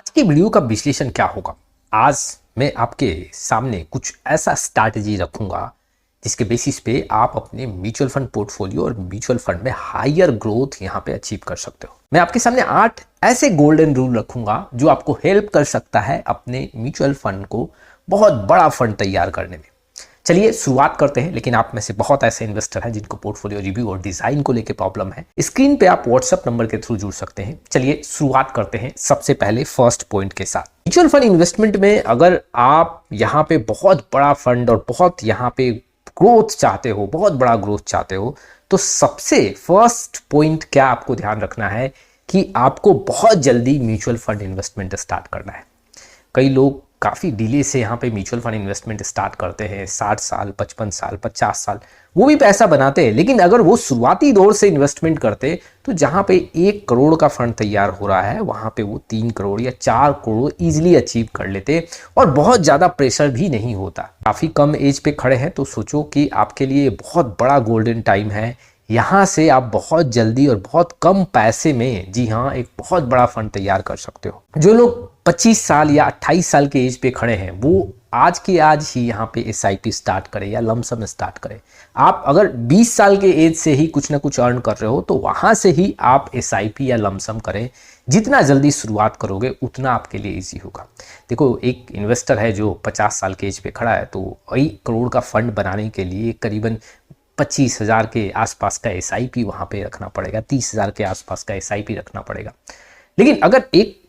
आज की वीडियो का विश्लेषण क्या होगा। आज मैं आपके सामने कुछ ऐसा स्ट्रैटेजी रखूंगा जिसके बेसिस पे आप अपने म्यूचुअल फंड पोर्टफोलियो और म्यूचुअल फंड में हायर ग्रोथ यहां पे अचीव कर सकते हो। मैं आपके सामने 8 ऐसे गोल्डन रूल रखूंगा जो आपको हेल्प कर सकता है अपने म्यूचुअल फंड को बहुत बड़ा फंड तैयार करने में। चलिए शुरुआत करते हैं। लेकिन आप में से बहुत ऐसे इन्वेस्टर हैं जिनको पोर्टफोलियो रिव्यू और डिजाइन को लेकर प्रॉब्लम है। स्क्रीन पे आप व्हाट्सएप नंबर के थ्रू जुड़ सकते हैं। चलिए शुरुआत करते हैं सबसे पहले फर्स्ट पॉइंट के साथ। म्यूचुअल फंड इन्वेस्टमेंट में अगर आप यहाँ पे बहुत बड़ा फंड और बहुत यहाँ पे ग्रोथ चाहते हो, बहुत बड़ा ग्रोथ चाहते हो, तो सबसे फर्स्ट पॉइंट क्या आपको ध्यान रखना है कि आपको बहुत जल्दी म्यूचुअल फंड इन्वेस्टमेंट स्टार्ट करना है। कई लोग काफ़ी डिले से यहाँ पे म्यूचुअल फंड इन्वेस्टमेंट स्टार्ट करते हैं, 60 साल, 55 साल, 50 साल, वो भी पैसा बनाते हैं। लेकिन अगर वो शुरुआती दौर से इन्वेस्टमेंट करते तो जहाँ पे 1 करोड़ का फंड तैयार हो रहा है वहाँ पे वो 3 करोड़ या 4 करोड़ ईजिली अचीव कर लेते और बहुत ज़्यादा प्रेशर भी नहीं होता। काफ़ी कम एज पे खड़े हैं तो सोचो कि आपके लिए बहुत बड़ा गोल्डन टाइम है। यहाँ से आप बहुत जल्दी और बहुत कम पैसे में, जी हाँ, एक बहुत बड़ा फंड तैयार कर सकते हो। जो लोग 25 साल या 28 साल के एज पे खड़े हैं वो आज के आज ही यहाँ पे एसआईपी स्टार्ट करें या लमसम स्टार्ट करें। आप अगर 20 साल के एज से ही कुछ ना कुछ अर्न कर रहे हो तो वहाँ से ही आप एसआईपी या लमसम करें। जितना जल्दी शुरुआत करोगे उतना आपके लिए ईजी होगा। देखो, एक इन्वेस्टर है जो 50 साल के एज पे खड़ा है तो 1 करोड़ का फंड बनाने के लिए करीबन 25,000 के आसपास का एसआईपी वहाँ पे रखना पड़ेगा, 30,000 के आसपास का एसआईपी रखना पड़ेगा। लेकिन अगर एक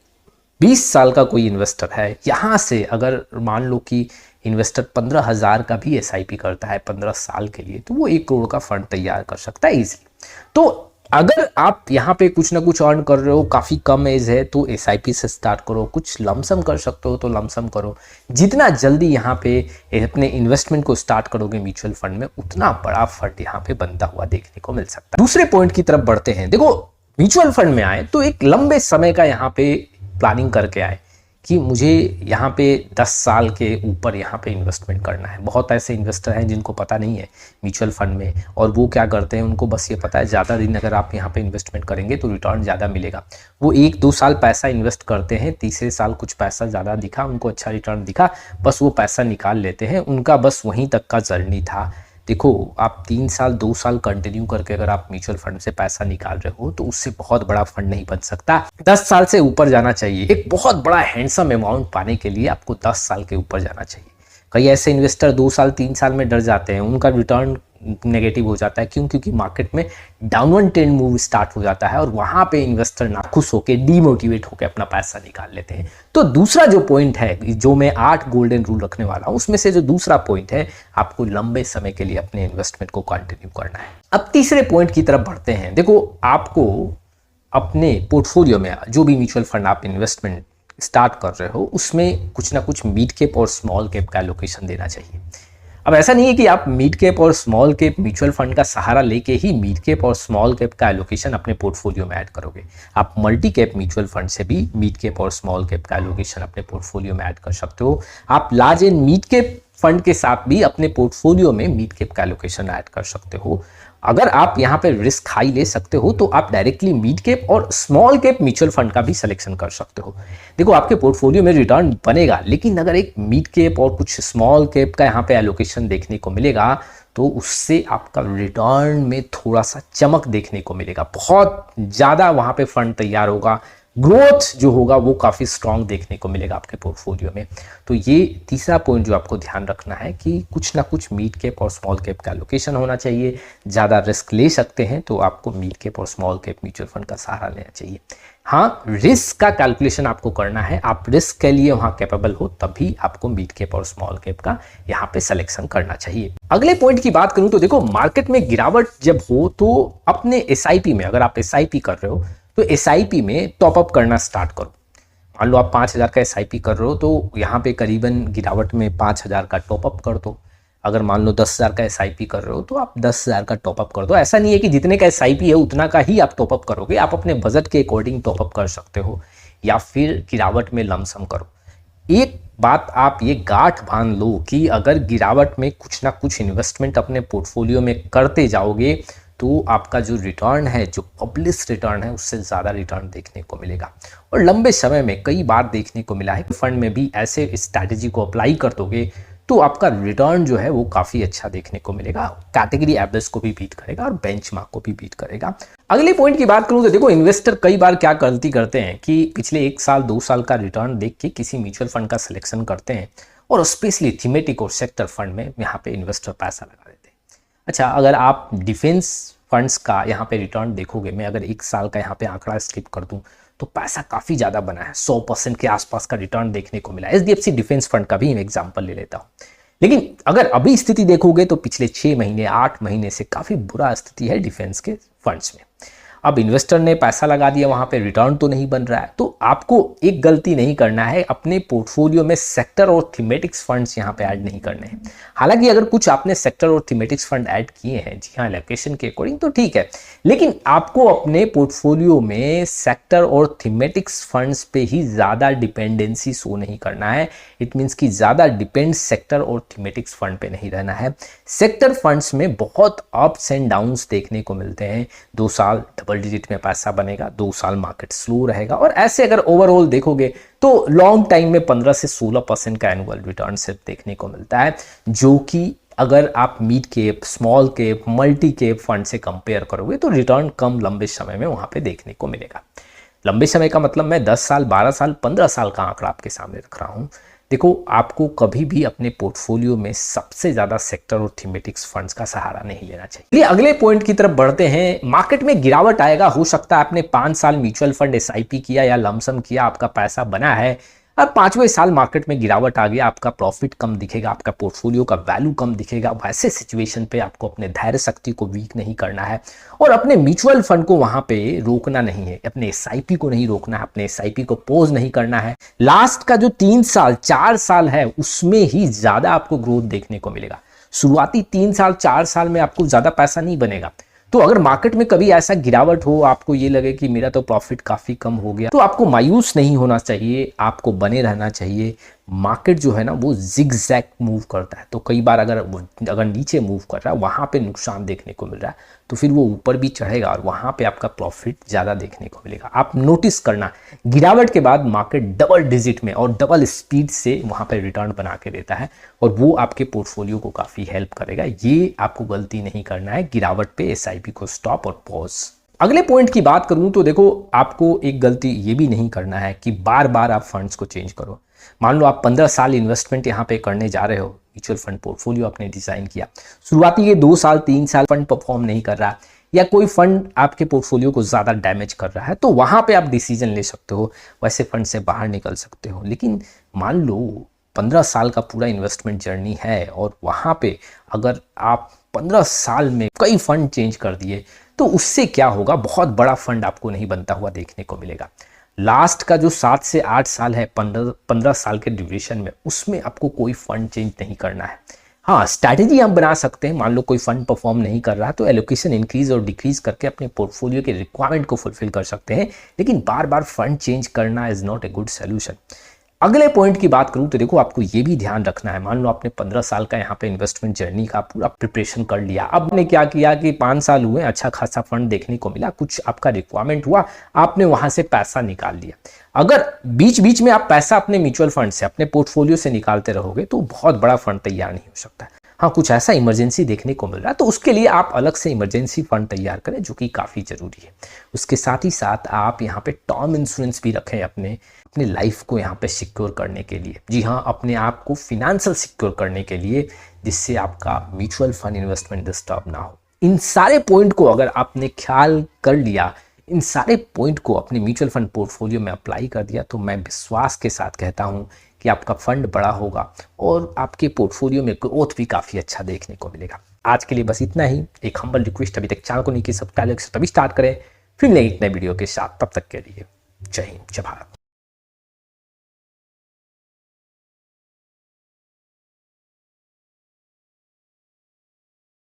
20 साल का कोई इन्वेस्टर है, यहाँ से अगर मान लो कि इन्वेस्टर 15,000 का भी एसआईपी करता है 15 साल के लिए, तो वो 1 करोड़ का फंड तैयार कर सकता है इजीली। तो अगर आप यहाँ पे कुछ ना कुछ अर्न कर रहे हो, काफ़ी कम एज है, तो एसआईपी से स्टार्ट करो। कुछ लमसम कर सकते हो तो लमसम करो। जितना जल्दी यहाँ पे अपने इन्वेस्टमेंट को स्टार्ट करोगे म्यूचुअल फंड में, उतना बड़ा फंड यहाँ पे बनता हुआ देखने को मिल सकता है। दूसरे पॉइंट की तरफ बढ़ते हैं। देखो, म्यूचुअल फंड में आए तो एक लंबे समय का यहाँ पे प्लानिंग करके आए कि मुझे यहाँ पे 10 साल के ऊपर यहाँ पे इन्वेस्टमेंट करना है। बहुत ऐसे इन्वेस्टर हैं जिनको पता नहीं है म्यूचुअल फंड में, और वो क्या करते हैं, उनको बस ये पता है ज़्यादा दिन अगर आप यहाँ पे इन्वेस्टमेंट करेंगे तो रिटर्न ज़्यादा मिलेगा। वो 1-2 साल पैसा इन्वेस्ट करते हैं, तीसरे साल कुछ पैसा ज़्यादा दिखा, उनको अच्छा रिटर्न दिखा, बस वो पैसा निकाल लेते हैं। उनका बस वहीं तक का जर्नी था। देखो, आप 3 साल 2 साल कंटिन्यू करके अगर आप म्यूचुअल फंड से पैसा निकाल रहे हो तो उससे बहुत बड़ा फंड नहीं बन सकता। 10 साल से ऊपर जाना चाहिए। एक बहुत बड़ा हैंडसम अमाउंट पाने के लिए आपको 10 साल के ऊपर जाना चाहिए। कई ऐसे इन्वेस्टर 2 साल 3 साल में डर जाते हैं, उनका रिटर्न नेगेटिव हो जाता है। क्यों? क्योंकि मार्केट में डाउनवर्ड ट्रेंड मूव स्टार्ट हो जाता है और वहां पे इन्वेस्टर नाखुश होकर, डीमोटिवेट होकर अपना पैसा निकाल लेते हैं। तो दूसरा जो पॉइंट है, जो मैं 8 गोल्डन रूल रखने वाला हूं, उसमें से जो दूसरा पॉइंट है, आपको लंबे समय के लिए अपने इन्वेस्टमेंट को कंटिन्यू करना है। अब तीसरे पॉइंट की तरफ बढ़ते हैं। देखो, आपको अपने पोर्टफोलियो में जो भी म्यूचुअल फंड आप इन्वेस्टमेंट स्टार्ट कर रहे हो उसमें कुछ ना कुछ मिड कैप और स्मॉल कैप का एलोकेशन देना चाहिए। अब ऐसा नहीं है कि आप मिड कैप और स्मॉल कैप म्यूचुअल फंड का सहारा लेके ही मिड कैप और स्मॉल कैप का एलोकेशन अपने पोर्टफोलियो में ऐड करोगे। आप मल्टी कैप म्यूचुअल फंड से भी मिड कैप और स्मॉल कैप का एलोकेशन अपने पोर्टफोलियो में ऐड कर सकते हो। आप large and mid cap fund के साथ भी अपने पोर्टफोलियो में मिड कैप का एलोकेशन ऐड कर सकते हो। अगर आप यहाँ पे रिस्क हाई ले सकते हो तो आप डायरेक्टली मिड कैप और स्मॉल कैप म्यूचुअल फंड का भी सिलेक्शन कर सकते हो। देखो, आपके पोर्टफोलियो में रिटर्न बनेगा, लेकिन अगर एक मिड कैप और कुछ स्मॉल कैप का यहाँ पे एलोकेशन देखने को मिलेगा तो उससे आपका रिटर्न में थोड़ा सा चमक देखने को मिलेगा। बहुत ज़्यादा वहाँ पे फंड तैयार होगा, ग्रोथ जो होगा वो काफ़ी स्ट्रांग देखने को मिलेगा आपके पोर्टफोलियो में। तो ये तीसरा पॉइंट जो आपको ध्यान रखना है कि कुछ ना कुछ मिड कैप और स्मॉल कैप का एलोकेशन होना चाहिए। ज़्यादा रिस्क ले सकते हैं तो आपको मिड कैप और स्मॉल कैप म्यूचुअल फंड का सहारा लेना चाहिए। हाँ, रिस्क का कैलकुलेशन आपको करना है। आप रिस्क के लिए वहाँ कैपेबल हो तभी आपको मिड कैप और स्मॉल कैप का यहाँ पे सिलेक्शन करना चाहिए। अगले पॉइंट की बात करूँ तो देखो, मार्केट में गिरावट जब हो तो अपने एसआईपी में, अगर आप एसआईपी कर रहे हो तो एसआईपी में टॉपअप करना स्टार्ट करो। मान लो आप 5,000 का एसआईपी कर रहे हो तो यहाँ पे करीबन गिरावट में 5,000 का टॉपअप कर दो। अगर मान लो 10,000 का एसआईपी कर रहे हो तो आप 10,000 का टॉपअप कर दो। ऐसा नहीं है कि जितने का एसआईपी है उतना का ही आप टॉपअप करोगे। आप अपने बजट के अकॉर्डिंग टॉपअप कर सकते हो या फिर गिरावट में लमसम करो। एक बात आप ये गांठ बांध लो कि अगर गिरावट में कुछ ना कुछ इन्वेस्टमेंट अपने पोर्टफोलियो में करते जाओगे तो आपका जो रिटर्न है, जो पब्लिश रिटर्न है, उससे ज़्यादा रिटर्न देखने को मिलेगा। और लंबे समय में कई बार देखने को मिला है कि फंड में भी ऐसे स्ट्रैटेजी को अप्लाई कर दोगे तो आपका रिटर्न जो है वो काफ़ी अच्छा देखने को मिलेगा, कैटेगरी एवरेज को भी बीट करेगा और बेंचमार्क को भी बीट करेगा। अगले पॉइंट की बात करूं तो देखो, इन्वेस्टर कई बार क्या गलती करते हैं कि पिछले 1 साल 2 साल का रिटर्न देख के किसी म्यूचुअल फंड का सिलेक्शन करते हैं और स्पेशली थीमेटिक और सेक्टर फंड में यहाँ पे इन्वेस्टर पैसा लगा देते हैं। अच्छा, अगर आप डिफेंस फंड्स का यहाँ पे रिटर्न देखोगे, मैं अगर 1 साल का यहाँ पे आंकड़ा स्किप कर दूं तो पैसा काफ़ी ज़्यादा बना है, 100% के आसपास का रिटर्न देखने को मिला। एचडीएफसी डिफेंस फंड का भी एग्जांपल ले लेता हूँ। लेकिन अगर अभी स्थिति देखोगे तो पिछले 6 महीने 8 महीने से काफ़ी बुरा स्थिति है डिफेंस के फंड्स में। अब इन्वेस्टर ने पैसा लगा दिया, वहाँ पे रिटर्न तो नहीं बन रहा है, तो आपको एक गलती नहीं करना है, अपने पोर्टफोलियो में सेक्टर और थीमेटिक्स फंड्स यहाँ पे ऐड नहीं करने हैं। हालांकि अगर कुछ आपने सेक्टर और थीमेटिक्स फंड ऐड किए हैं, जी हाँ, लोकेशन के अकॉर्डिंग, तो ठीक है, लेकिन आपको अपने पोर्टफोलियो में सेक्टर और थीमेटिक्स फंड्स पे ही ज़्यादा डिपेंडेंसी शो नहीं करना है। इट मीन्स कि ज़्यादा डिपेंड सेक्टर और थीमेटिक्स फंड पे नहीं रहना है। सेक्टर फंड्स में बहुत अप्स एंड डाउन्स देखने को मिलते हैं। 2 साल डबल डिजिट में पैसा बनेगा, 2 साल मार्केट स्लो रहेगा, और ऐसे अगर ओवरऑल देखोगे तो लॉन्ग टाइम में 15 से 16% का एनुअल रिटर्न सिर्फ देखने को मिलता है, जो कि अगर आप mid cap, small cap, multi cap fund से कंपेयर करोगे तो रिटर्न कम लंबे समय में वहां पे देखने को मिलेगा। लंबे समय का मतलब मैं 10 साल, 12 साल, 15 साल का आंकड़ा आपके सामने रख रहा हूं। देखो, आपको कभी भी अपने पोर्टफोलियो में सबसे ज्यादा सेक्टर और थीमेटिक्स फंड्स का सहारा नहीं लेना चाहिए। अगले पॉइंट की तरफ बढ़ते हैं। मार्केट में गिरावट आएगा, हो सकता है आपने 5 साल म्यूचुअल फंड एसआईपी किया या लमसम किया, आपका पैसा बना है, अब 5वें साल मार्केट में गिरावट आ गया, आपका प्रॉफिट कम दिखेगा, आपका पोर्टफोलियो का वैल्यू कम दिखेगा। वैसे सिचुएशन पे आपको अपने धैर्य शक्ति को वीक नहीं करना है और अपने म्यूचुअल फंड को वहां पे रोकना नहीं है, अपने एसआईपी को नहीं रोकना है, अपने एसआईपी को पॉज नहीं करना है। लास्ट का जो 3 साल 4 साल है उसमें ही ज्यादा आपको ग्रोथ देखने को मिलेगा। शुरुआती 3 साल 4 साल में आपको ज्यादा पैसा नहीं बनेगा। तो अगर मार्केट में कभी ऐसा गिरावट हो, आपको ये लगे कि मेरा तो प्रॉफिट काफी कम हो गया, तो आपको मायूस नहीं होना चाहिए, आपको बने रहना चाहिए। मार्केट जो है ना वो जिगजैग मूव करता है, तो कई बार अगर नीचे मूव कर रहा है, वहां पे नुकसान देखने को मिल रहा है, तो फिर वो ऊपर भी चढ़ेगा और वहां पे आपका प्रॉफिट ज्यादा देखने को मिलेगा। आप नोटिस करना, गिरावट के बाद मार्केट डबल डिजिट में और डबल स्पीड से वहां पे रिटर्न बना के देता है और वो आपके पोर्टफोलियो को काफी हेल्प करेगा। ये आपको गलती नहीं करना है, गिरावट पे एसआईपी को स्टॉप और पॉज। अगले पॉइंट की बात करूं तो देखो, आपको एक गलती ये भी नहीं करना है कि बार बार आप फंड्स को चेंज करो। मान लो आप 15 साल इन्वेस्टमेंट यहाँ पे करने जा रहे हो, म्यूचुअल फंड पोर्टफोलियो आपने डिजाइन किया, शुरुआती ये 2 साल 3 साल फंड परफॉर्म नहीं कर रहा या कोई फंड आपके पोर्टफोलियो को ज्यादा डैमेज कर रहा है, तो वहां पे आप डिसीजन ले सकते हो, वैसे फंड से बाहर निकल सकते हो। लेकिन मान लो 15 साल का पूरा इन्वेस्टमेंट जर्नी है और वहां पे अगर आप 15 साल में कई फंड चेंज कर दिए तो उससे क्या होगा, बहुत बड़ा फंड आपको नहीं बनता हुआ देखने को मिलेगा। लास्ट का जो 7 से 8 साल है 15 साल के ड्यूरेशन में, उसमें आपको कोई फंड चेंज नहीं करना है। हाँ, स्ट्रैटेजी हम बना सकते हैं, मान लो कोई फंड परफॉर्म नहीं कर रहा तो एलोकेशन इंक्रीज और डिक्रीज करके अपने पोर्टफोलियो के रिक्वायरमेंट को फुलफिल कर सकते हैं, लेकिन बार बार फंड चेंज करना is not a good solution. अगले पॉइंट की बात करूं तो देखो, आपको ये भी ध्यान रखना है, मान लो आपने 15 साल का यहाँ पे इन्वेस्टमेंट जर्नी का पूरा प्रिपरेशन कर लिया, अब आपने क्या किया कि 5 साल हुए, अच्छा खासा फंड देखने को मिला, कुछ आपका रिक्वायरमेंट हुआ, आपने वहां से पैसा निकाल लिया। अगर बीच बीच में आप पैसा अपने म्यूचुअल फंड से, अपने पोर्टफोलियो से निकालते रहोगे तो बहुत बड़ा फंड तैयार नहीं हो सकता है। हाँ, कुछ ऐसा इमरजेंसी देखने को मिल रहा है तो उसके लिए आप अलग से इमरजेंसी फंड तैयार करें, जो कि काफ़ी ज़रूरी है। उसके साथ ही साथ आप यहाँ पे टर्म इंश्योरेंस भी रखें अपने लाइफ को यहाँ पे सिक्योर करने के लिए। जी हाँ, अपने आप को फिनेंशियल सिक्योर करने के लिए, जिससे आपका म्यूचुअल फंड इन्वेस्टमेंट डिस्टर्ब ना हो। इन सारे पॉइंट को अगर आपने ख्याल कर लिया, इन सारे पॉइंट को अपने म्यूचुअल फंड पोर्टफोलियो में अप्लाई कर दिया, तो मैं विश्वास के साथ कहता हूँ कि आपका फंड बड़ा होगा और आपके पोर्टफोलियो में ग्रोथ भी काफ़ी अच्छा देखने को मिलेगा। आज के लिए बस इतना ही। एक हम्बल रिक्वेस्ट, अभी तक चैनल को नहीं किया सब्सक्राइब तभी स्टार्ट करें, फिर नई वीडियो के साथ। तब तक के लिए जय हिंद, जय भारत।